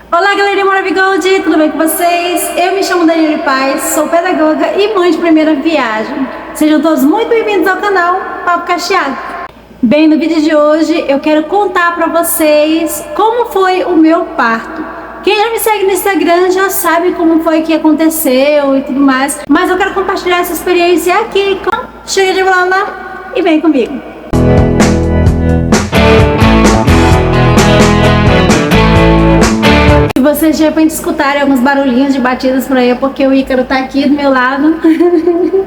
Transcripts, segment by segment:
Olá, galerinha Maravigold, tudo bem com vocês? Eu me chamo Daniele Paz, sou pedagoga e mãe de primeira viagem. Sejam todos muito bem-vindos ao canal Papo Cacheado. Bem, no vídeo de hoje eu quero contar pra vocês como foi o meu parto. Quem já me segue no Instagram já sabe como foi que aconteceu e tudo mais, mas eu quero compartilhar essa experiência aqui. Chega de blá blá e vem comigo. Se vocês de repente escutarem alguns barulhinhos de batidas por aí, é porque o Ícaro tá aqui do meu lado,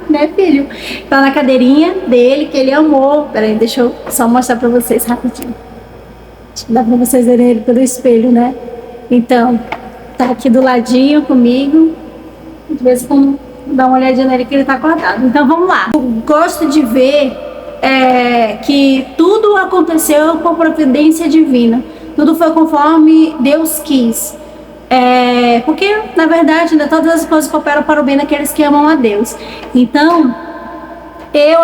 né, filho? Tá na cadeirinha dele, que ele amou. Peraí, deixa eu só mostrar pra vocês rapidinho. Dá pra vocês verem ele pelo espelho, né? Então, tá aqui do ladinho comigo. De vez em quando dá uma olhadinha nele que ele tá acordado. Então vamos lá. Eu gosto de ver que tudo aconteceu por providência divina. Tudo foi conforme Deus quis. Porque, na verdade, todas as coisas cooperam para o bem daqueles que amam a Deus. Então,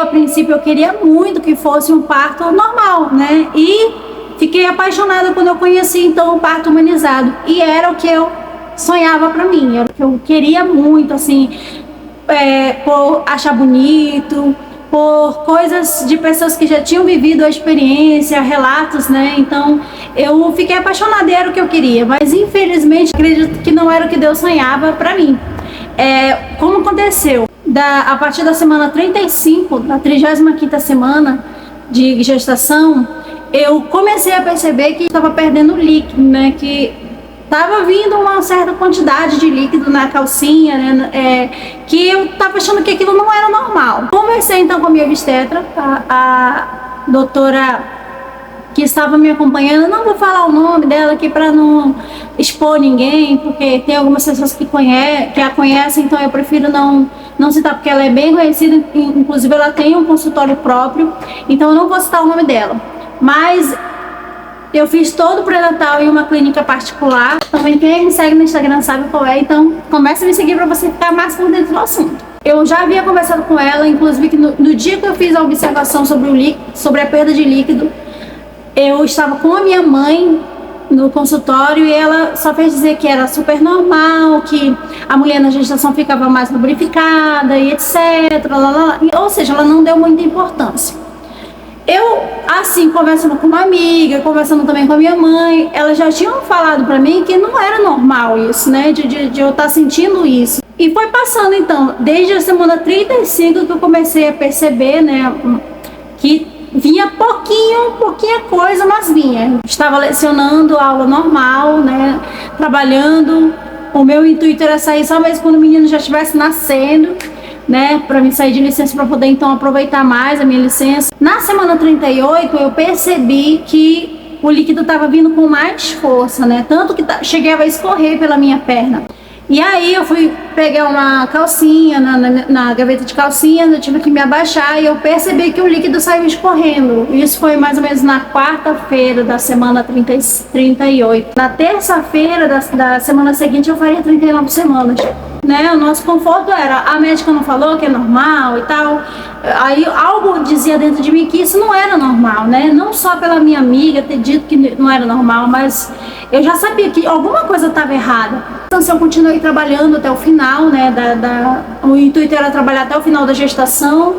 a princípio, eu queria muito que fosse um parto normal, né? E fiquei apaixonada quando eu conheci, então, o parto humanizado. E era o que eu sonhava para mim. Era o que eu queria muito, assim, por achar bonito, por coisas de pessoas que já tinham vivido a experiência, relatos, né? Então eu fiquei apaixonada, era o que eu queria, mas infelizmente acredito que não era o que Deus sonhava para mim. Como aconteceu? A partir da semana 35, da 35ª semana de gestação, eu comecei a perceber que estava perdendo líquido, né? Que tava vindo uma certa quantidade de líquido na calcinha, né? Que eu tava achando que aquilo não era normal. Conversei então com a minha obstetra, a doutora que estava me acompanhando. Não vou falar o nome dela aqui para não expor ninguém, porque tem algumas pessoas que a conhecem, então eu prefiro não citar, porque ela é bem conhecida, inclusive ela tem um consultório próprio, então eu não vou citar o nome dela. Mas eu fiz todo o pré-natal em uma clínica particular. Também quem me segue no Instagram sabe qual é, então comece a me seguir para você ficar mais por dentro do assunto. Eu já havia conversado com ela, inclusive que no dia que eu fiz a observação sobre a perda de líquido, eu estava com a minha mãe no consultório e ela só fez dizer que era super normal, que a mulher na gestação ficava mais lubrificada e etc. Ou seja, ela não deu muita importância. Eu, assim, conversando com uma amiga, conversando também com a minha mãe, elas já tinham falado pra mim que não era normal isso, né, de eu estar sentindo isso. E foi passando, então, desde a semana 35 que eu comecei a perceber, né, que vinha pouquinha coisa, mas vinha. Estava lecionando aula normal, né, trabalhando. O meu intuito era sair só mesmo quando o menino já estivesse nascendo, né, para mim sair de licença para poder então aproveitar mais a minha licença. Na semana 38 eu percebi que o líquido estava vindo com mais força, né, tanto que chegava a escorrer pela minha perna. E aí eu fui pegar uma calcinha na gaveta de calcinhas, eu tive que me abaixar e eu percebi que o líquido saiu escorrendo. Isso foi mais ou menos na quarta-feira da semana 38. Na terça-feira da semana seguinte eu faria 39 semanas. Né? O nosso conforto era, a médica não falou que é normal e tal. Aí algo dizia dentro de mim que isso não era normal, né? Não só pela minha amiga ter dito que não era normal, mas eu já sabia que alguma coisa estava errada. Então eu continuei trabalhando até o final, né? O intuito era trabalhar até o final da gestação.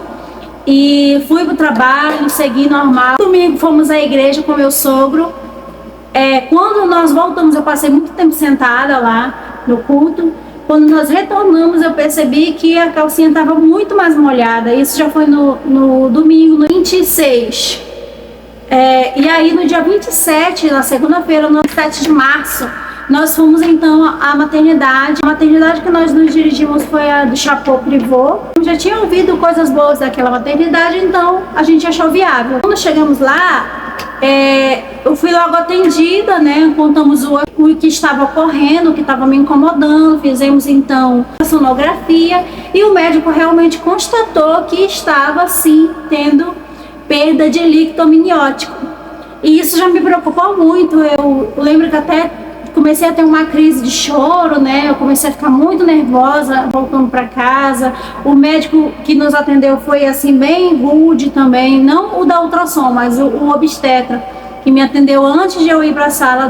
E fui pro trabalho, segui normal. Domingo fomos à igreja com meu sogro. Quando nós voltamos, eu passei muito tempo sentada lá no culto. Quando nós retornamos, eu percebi que a calcinha estava muito mais molhada. Isso já foi no domingo, no 26. E aí, no dia 27, na segunda-feira, no 7 de março, nós fomos então à maternidade. A maternidade que nós nos dirigimos foi a do Chapeau Privô. Eu já tinha ouvido coisas boas daquela maternidade, então a gente achou viável. Quando chegamos lá, eu fui logo atendida, né? Contamos o que estava ocorrendo, o que estava me incomodando. Fizemos então a sonografia e o médico realmente constatou que estava sim tendo perda de líquido amniótico. E isso já me preocupou muito. Eu lembro que até comecei a ter uma crise de choro, né? Eu comecei a ficar muito nervosa voltando para casa. O médico que nos atendeu foi assim bem rude também, não o da ultrassom, mas o obstetra que me atendeu antes de eu ir para a sala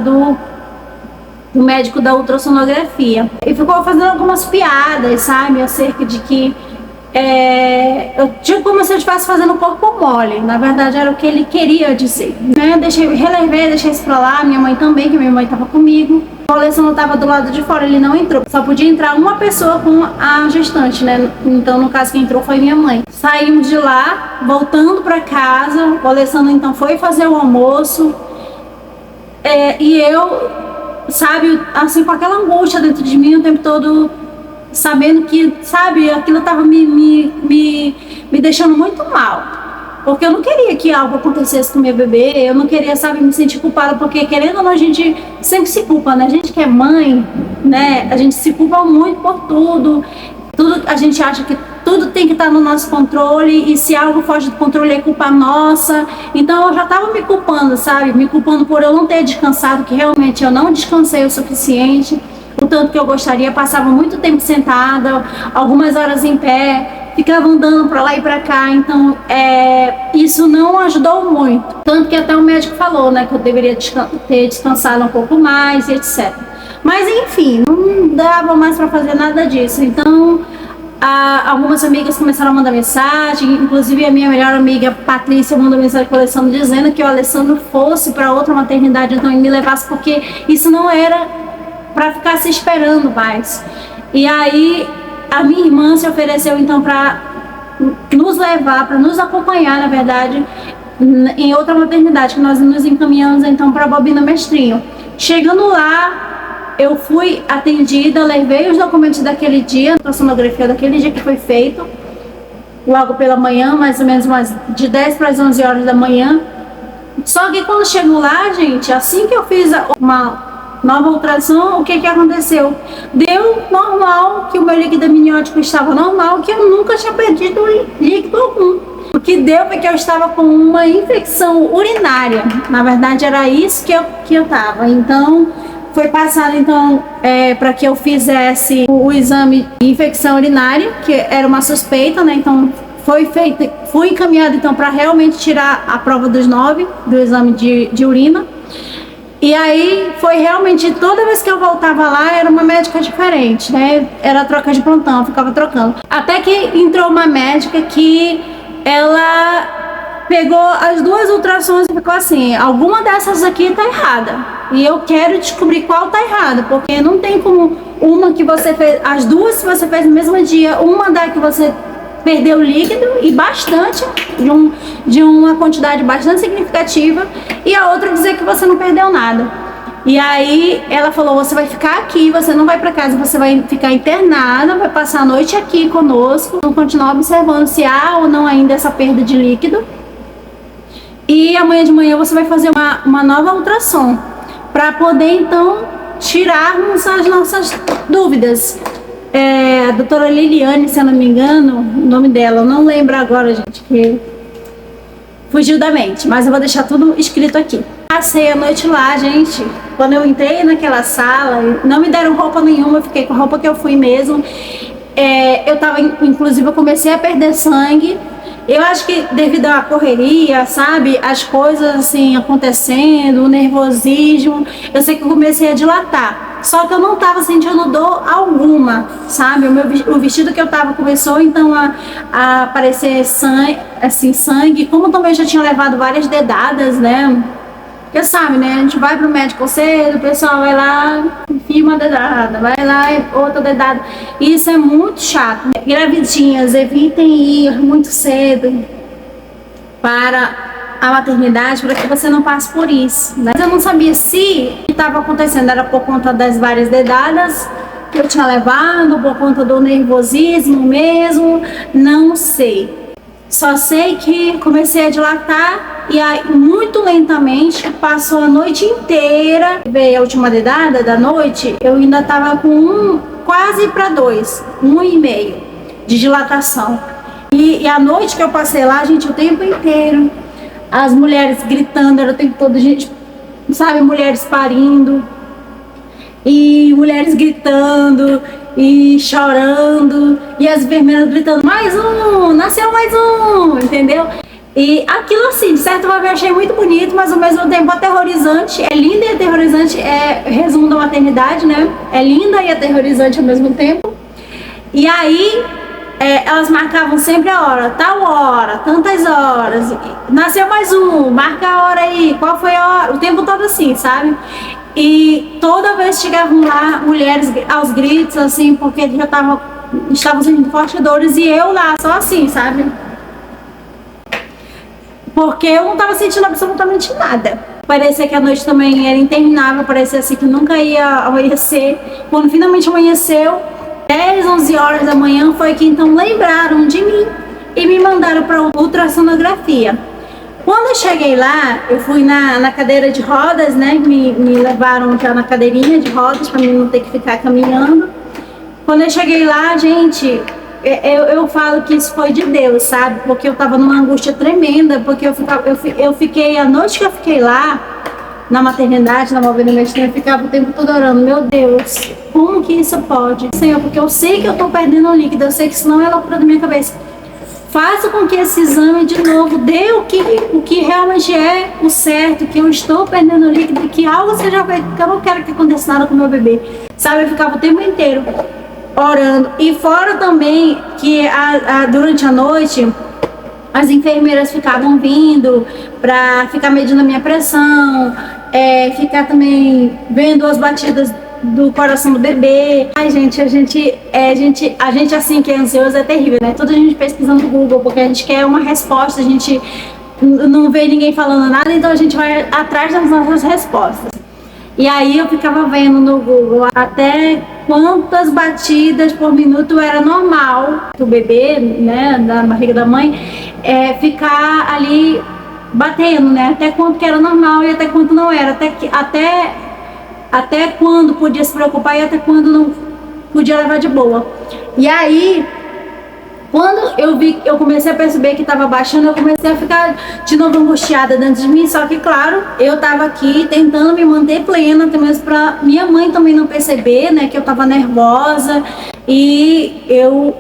do médico da ultrassonografia. E ficou fazendo algumas piadas, sabe, acerca de que eu tipo como se eu estivesse fazendo corpo mole. Na verdade era o que ele queria dizer, né? Deixei isso pra lá. Minha mãe também, que minha mãe estava comigo. O Alessandro estava do lado de fora, ele não entrou. Só podia entrar uma pessoa com a gestante, né? Então, no caso, quem entrou foi minha mãe. Saímos de lá, voltando para casa. O Alessandro, então, foi fazer o almoço. E eu, sabe, assim, com aquela angústia dentro de mim o tempo todo, sabendo que, sabe, aquilo estava me deixando muito mal. Porque eu não queria que algo acontecesse com meu bebê, eu não queria, sabe, me sentir culpada, porque querendo ou não, a gente sempre se culpa, né? A gente que é mãe, né? A gente se culpa muito por tudo. A gente acha que tudo tem que estar no nosso controle, e se algo foge do controle é culpa nossa. Então eu já estava me culpando, sabe? Me culpando por eu não ter descansado, que realmente eu não descansei o suficiente, o tanto que eu gostaria. Passava muito tempo sentada, algumas horas em pé, ficava andando para lá e para cá. Então isso não ajudou muito, tanto que até o médico falou, né, que eu deveria ter descansado um pouco mais e etc. Mas enfim, não dava mais para fazer nada disso. Então algumas amigas começaram a mandar mensagem, inclusive a minha melhor amiga Patrícia mandou mensagem para o Alessandro dizendo que o Alessandro fosse para outra maternidade, então ele me levasse, porque isso não era para ficar se esperando mais. E aí a minha irmã se ofereceu então para nos levar, para nos acompanhar, na verdade, em outra maternidade, que nós nos encaminhamos então para Bobina Mestrinho. Chegando lá, eu fui atendida, levei os documentos daquele dia, a sonografia daquele dia que foi feito, logo pela manhã, mais ou menos de 10 para as 11 horas da manhã. Só que quando chego lá, gente, assim que eu fiz uma nova ultrassom, o que aconteceu? Deu normal, que o meu líquido amniótico estava normal, que eu nunca tinha perdido líquido algum. O que deu foi que eu estava com uma infecção urinária. Na verdade era isso que eu estava. Então foi passado então para que eu fizesse o exame de infecção urinária, que era uma suspeita, né? Então fui encaminhado então para realmente tirar a prova dos 9 do exame de urina. E aí foi realmente, toda vez que eu voltava lá era uma médica diferente, né? Era troca de plantão, eu ficava trocando. Até que entrou uma médica que ela pegou as duas ultrassons e ficou assim: alguma dessas aqui tá errada. E eu quero descobrir qual tá errada, porque não tem como uma que você fez, as duas que você fez no mesmo dia, uma da que você perdeu líquido e bastante, de uma quantidade bastante significativa, e a outra dizer que você não perdeu nada. E aí ela falou: você vai ficar aqui, você não vai para casa, você vai ficar internada, vai passar a noite aqui conosco, vamos continuar observando se há ou não ainda essa perda de líquido, e amanhã de manhã você vai fazer uma nova ultrassom para poder então tirarmos as nossas dúvidas. A doutora Liliane, se eu não me engano, o nome dela, eu não lembro agora, gente, que fugiu da mente, mas eu vou deixar tudo escrito aqui. Passei a noite lá, gente. Quando eu entrei naquela sala, não me deram roupa nenhuma, eu fiquei com a roupa que eu fui mesmo. Inclusive, eu comecei a perder sangue. Eu acho que devido à correria, sabe, as coisas assim acontecendo, o nervosismo, eu sei que eu comecei a dilatar. Só que eu não estava sentindo dor alguma, sabe? O vestido que eu tava começou então a aparecer sangue, como também eu já tinha levado várias dedadas, né? Porque sabe, né? A gente vai pro médico cedo, o pessoal vai lá, enfia uma dedada, vai lá e outra dedada. E isso é muito chato. Gravidinhas, evitem ir muito cedo para a maternidade, para que você não passe por isso. Mas eu não sabia se o que estava acontecendo era por conta das várias dedadas que eu tinha levado, por conta do nervosismo mesmo, não sei. Só sei que comecei a dilatar e aí muito lentamente passou a noite inteira. Veio a última dedada da noite, eu ainda tava com quase para 2, 1,5 de dilatação. E a noite que eu passei lá, gente, o tempo inteiro, as mulheres gritando, era o tempo todo, gente, sabe, mulheres parindo e mulheres gritando e chorando, e as enfermeiras gritando: mais um, nasceu mais um, entendeu? E aquilo assim, de certa forma eu achei muito bonito, mas ao mesmo tempo aterrorizante. É linda e aterrorizante, é resumo da maternidade, né? É linda e aterrorizante ao mesmo tempo. E aí, elas marcavam sempre a hora, tal hora, tantas horas. Nasceu mais um, marca a hora aí, qual foi a hora? O tempo todo assim, sabe? E toda vez chegavam lá mulheres aos gritos, assim, porque já estavam sentindo fortes dores e eu lá, só assim, sabe? Porque eu não estava sentindo absolutamente nada. Parecia que a noite também era interminável, parecia assim que nunca ia amanhecer. Quando finalmente amanheceu, 10, 11 horas da manhã, foi que então lembraram de mim e me mandaram para ultrassonografia. Quando eu cheguei lá, eu fui na cadeira de rodas, né? Me levaram já na cadeirinha de rodas para mim não ter que ficar caminhando. Quando eu cheguei lá, gente, eu falo que isso foi de Deus, sabe? Porque eu tava numa angústia tremenda, porque eu fiquei, a noite que eu fiquei lá, na maternidade, na Movendo Medicina, eu ficava o tempo todo orando, meu Deus, como que isso pode? Senhor, porque eu sei que eu tô perdendo o líquido, eu sei que isso não é loucura da minha cabeça. Faça com que esse exame de novo dê o que realmente é o certo, que eu estou perdendo o líquido, que algo seja feito, porque eu não quero que aconteça nada com o meu bebê. Sabe, eu ficava o tempo inteiro orando. E fora também que durante a noite as enfermeiras ficavam vindo para ficar medindo a minha pressão, ficar também vendo as batidas do coração do bebê. Ai, gente, a gente assim que é ansioso é terrível, né? Tudo a gente pesquisando no Google, porque a gente quer uma resposta, a gente não vê ninguém falando nada, então a gente vai atrás das nossas respostas. E aí eu ficava vendo no Google até quantas batidas por minuto era normal o bebê, né, da barriga da mãe, ficar ali batendo, né, até quanto que era normal e até quanto não era, até quando podia se preocupar e até quando não podia levar de boa. E aí, quando eu comecei a perceber que estava baixando, eu comecei a ficar de novo angustiada dentro de mim, só que claro, eu estava aqui tentando me manter plena, até mesmo para minha mãe também não perceber, né, que eu estava nervosa,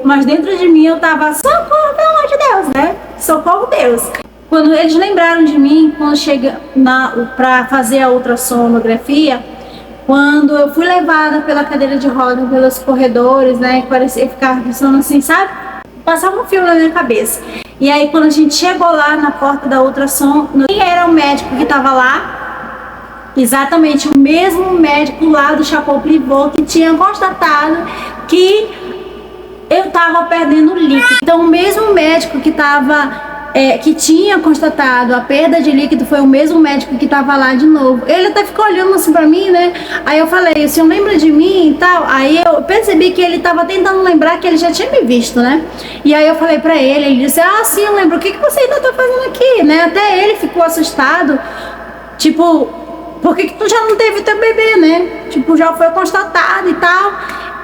mas dentro de mim eu estava, socorro, pelo amor de Deus, né, socorro Deus. Quando eles lembraram de mim, quando chega para fazer a ultrassonografia, quando eu fui levada pela cadeira de roda, pelos corredores, né, que parecia ficar pensando assim, sabe? Passava um fio na minha cabeça. E aí, quando a gente chegou lá na porta da ultrassom, quem era o médico que estava lá? Exatamente o mesmo médico lá do Chapeau Pivot que tinha constatado que eu estava perdendo líquido. Então, o mesmo médico que tinha constatado a perda de líquido foi o mesmo médico que estava lá de novo. Ele até ficou olhando assim pra mim, né? Aí eu falei, o senhor lembra de mim e tal? Aí eu percebi que ele estava tentando lembrar que ele já tinha me visto, né? E aí eu falei pra ele disse, sim, eu lembro, o que você ainda tá fazendo aqui, né? Até ele ficou assustado, tipo, por que tu já não teve teu bebê, né? Tipo, já foi constatado e tal.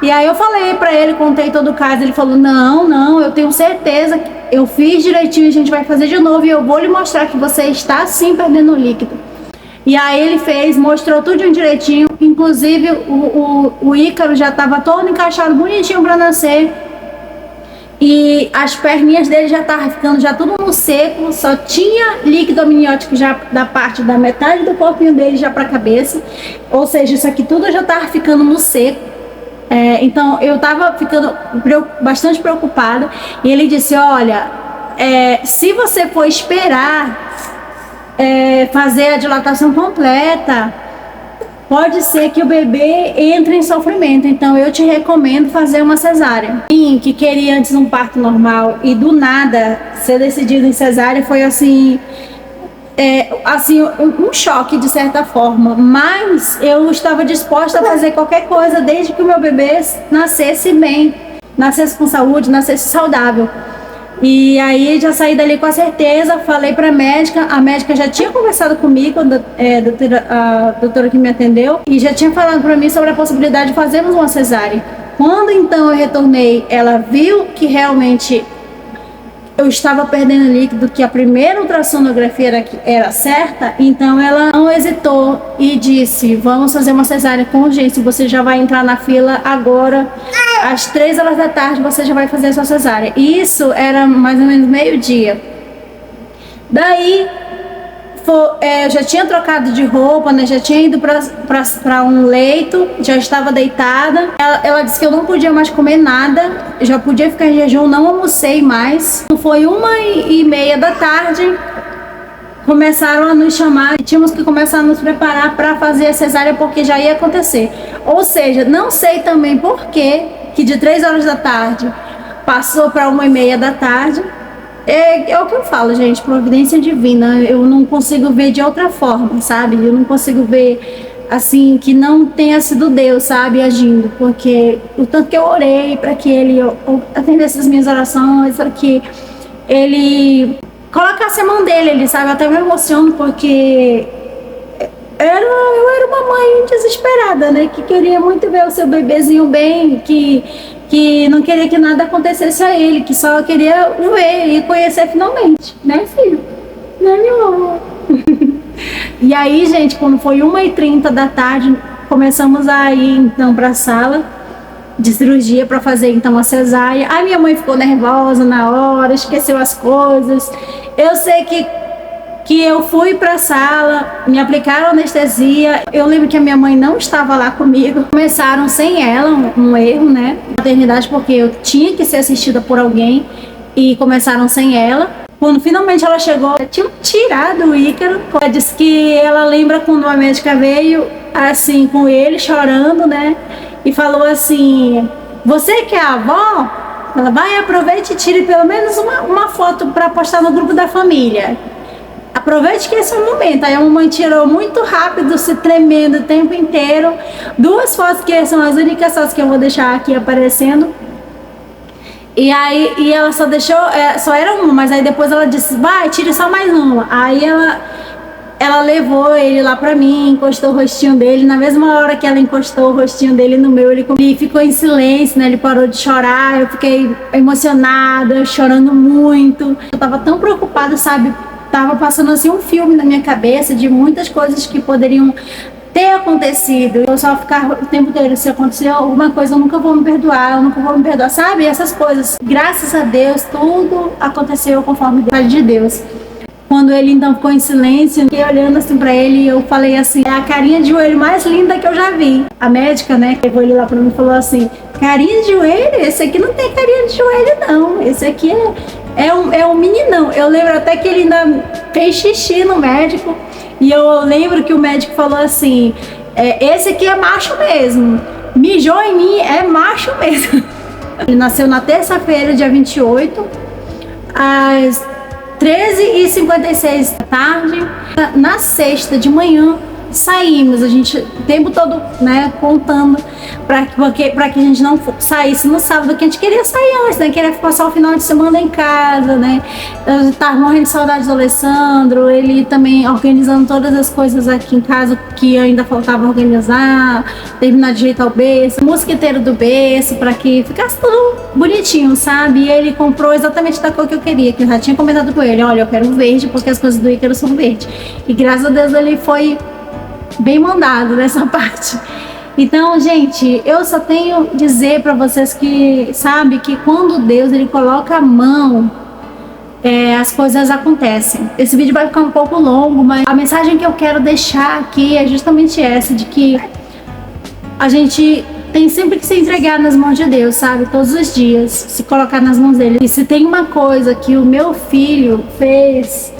E aí eu falei pra ele, contei todo o caso, ele falou, não, eu tenho certeza que eu fiz direitinho, a gente vai fazer de novo e eu vou lhe mostrar que você está sim perdendo líquido. E aí ele fez, mostrou tudo direitinho, inclusive o Ícaro já estava todo encaixado, bonitinho para nascer. E as perninhas dele já estavam ficando já tudo no seco, só tinha líquido amniótico já da metade do corpinho dele já para a cabeça. Ou seja, isso aqui tudo já estava ficando no seco. Então eu estava ficando bastante preocupada e ele disse, olha, se você for esperar fazer a dilatação completa, pode ser que o bebê entre em sofrimento, então eu te recomendo fazer uma cesárea. Que queria antes um parto normal e do nada ser decidido em cesárea foi assim... um choque de certa forma, mas eu estava disposta a fazer qualquer coisa desde que o meu bebê nascesse bem, nascesse com saúde, nascesse saudável. E aí já saí dali com a certeza, falei para a médica já tinha conversado comigo, a doutora que me atendeu, e já tinha falado para mim sobre a possibilidade de fazermos uma cesárea. Quando então eu retornei, ela viu que realmente eu estava perdendo líquido, que a primeira ultrassonografia era certa, então ela não hesitou e disse, vamos fazer uma cesárea com urgência, você já vai entrar na fila agora, às 3 horas da tarde você já vai fazer a sua cesárea. E isso era mais ou menos meio-dia. Daí, eu já tinha trocado de roupa, né? Já tinha ido para um leito, já estava deitada. Ela disse que eu não podia mais comer nada, já podia ficar em jejum, não almocei mais. Foi 1h30 da tarde, começaram a nos chamar e tínhamos que começar a nos preparar para fazer a cesárea, porque já ia acontecer. Ou seja, não sei também por que de 3 horas da tarde passou para 1h30 da tarde. É o que eu falo, gente, providência divina. Eu não consigo ver de outra forma, sabe? Eu não consigo ver assim que não tenha sido Deus, sabe, agindo, porque o tanto que eu orei para que Ele atendesse as minhas orações, para que Ele colocasse a mão dele, ele sabe, eu até me emociono porque eu era uma mãe desesperada, né, que queria muito ver o seu bebezinho bem, que não queria que nada acontecesse a ele, que só queria ver e conhecer finalmente, né, filho? Né, meu amor? E aí, gente, quando foi 1h30 da tarde, começamos a ir então para a sala de cirurgia para fazer então a cesárea. A minha mãe ficou nervosa na hora, esqueceu as coisas. Eu sei que eu fui para a sala, me aplicaram anestesia. Eu lembro que a minha mãe não estava lá comigo. Começaram sem ela, um erro, né? Maternidade, porque eu tinha que ser assistida por alguém e começaram sem ela. Quando finalmente ela chegou, tinham tirado o Ícaro. Ela disse que ela lembra quando a médica veio assim com ele chorando, né? E falou assim: você que é a avó, ela vai, aproveite e tire pelo menos uma foto para postar no grupo da família. Aproveite que esse é o momento. Aí a mamãe tirou muito rápido, se tremendo o tempo inteiro. 2 fotos que são as únicas fotos que eu vou deixar aqui aparecendo. E aí ela só deixou, só era uma, mas aí depois ela disse: vai, tire só mais uma. Aí ela levou ele lá pra mim, encostou o rostinho dele. Na mesma hora que ela encostou o rostinho dele no meu, ele ficou em silêncio, né? Ele parou de chorar. Eu fiquei emocionada, chorando muito. Eu tava tão preocupada, sabe? Tava passando assim um filme na minha cabeça de muitas coisas que poderiam ter acontecido. Eu só ficava o tempo inteiro: se aconteceu alguma coisa, eu nunca vou me perdoar, sabe? Essas coisas. Graças a Deus, tudo aconteceu conforme a vontade de Deus. Quando ele então ficou em silêncio, fiquei olhando assim pra ele e eu falei assim: é a carinha de joelho mais linda que eu já vi. A médica, né, que levou ele lá pra mim, falou assim: carinha de joelho? Esse aqui não tem carinha de joelho não, esse aqui é um meninão. Eu lembro até que ele ainda fez xixi no médico. E eu lembro que o médico falou assim: esse aqui é macho mesmo, mijou em mim, é macho mesmo. Ele nasceu na terça-feira, dia 28, às 13h56 da tarde. Na sexta de manhã saímos, a gente o tempo todo, né, contando para que a gente não saísse no sábado, que a gente queria sair antes, né, queria passar o final de semana em casa, né. Eu tava morrendo de saudade do Alessandro, ele também organizando todas as coisas aqui em casa que ainda faltava organizar, terminar de ajeitar o berço, mosquiteiro do berço, para que ficasse tudo bonitinho, sabe. E ele comprou exatamente da cor que eu queria, que eu já tinha comentado com ele: olha, eu quero verde porque as coisas do Ícaro são verde. E graças a Deus ele foi bem mandado nessa parte. Então, gente, eu só tenho a dizer para vocês que, sabe, que quando Deus ele coloca a mão, as coisas acontecem. Esse vídeo vai ficar um pouco longo, mas a mensagem que eu quero deixar aqui é justamente essa, de que a gente tem sempre que se entregar nas mãos de Deus, sabe? Todos os dias, se colocar nas mãos dele. E se tem uma coisa que o meu filho fez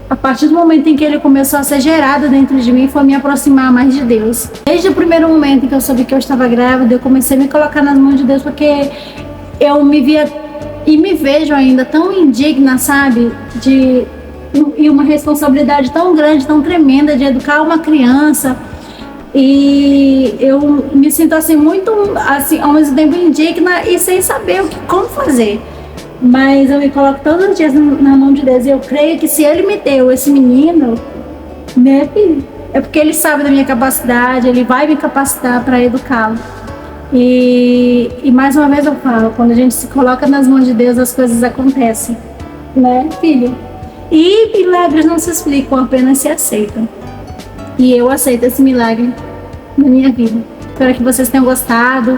a partir do momento em que ele começou a ser gerado dentro de mim, foi me aproximar mais de Deus. Desde o primeiro momento em que eu soube que eu estava grávida, eu comecei a me colocar nas mãos de Deus, porque eu me via e me vejo ainda tão indigna, sabe? E uma responsabilidade tão grande, tão tremenda de educar uma criança. E eu me sinto assim muito, assim, ao mesmo tempo indigna e sem saber como fazer. Mas eu me coloco todos os dias na mão de Deus. E eu creio que se Ele me deu esse menino, né, filho, é porque Ele sabe da minha capacidade, Ele vai me capacitar para educá-lo. E mais uma vez eu falo, quando a gente se coloca nas mãos de Deus, as coisas acontecem, né, filho? E milagres não se explicam, apenas se aceitam. E eu aceito esse milagre na minha vida. Espero que vocês tenham gostado,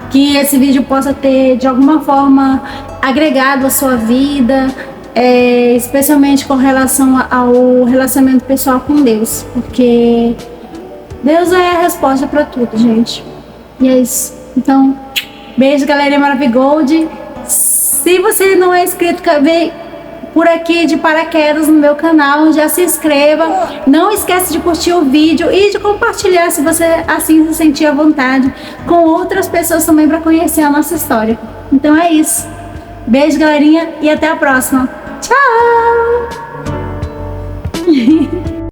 que esse vídeo possa ter de alguma forma agregado a sua vida, especialmente com relação ao relacionamento pessoal com Deus, porque Deus é a resposta para tudo, gente. E é isso. Então, beijo, galerinha Maravigold. Se você não é inscrito, vem por aqui de paraquedas no meu canal, já se inscreva. Não esquece de curtir o vídeo e de compartilhar, se você assim se sentir à vontade, com outras pessoas também para conhecer a nossa história. Então é isso. Beijo, galerinha, e até a próxima. Tchau!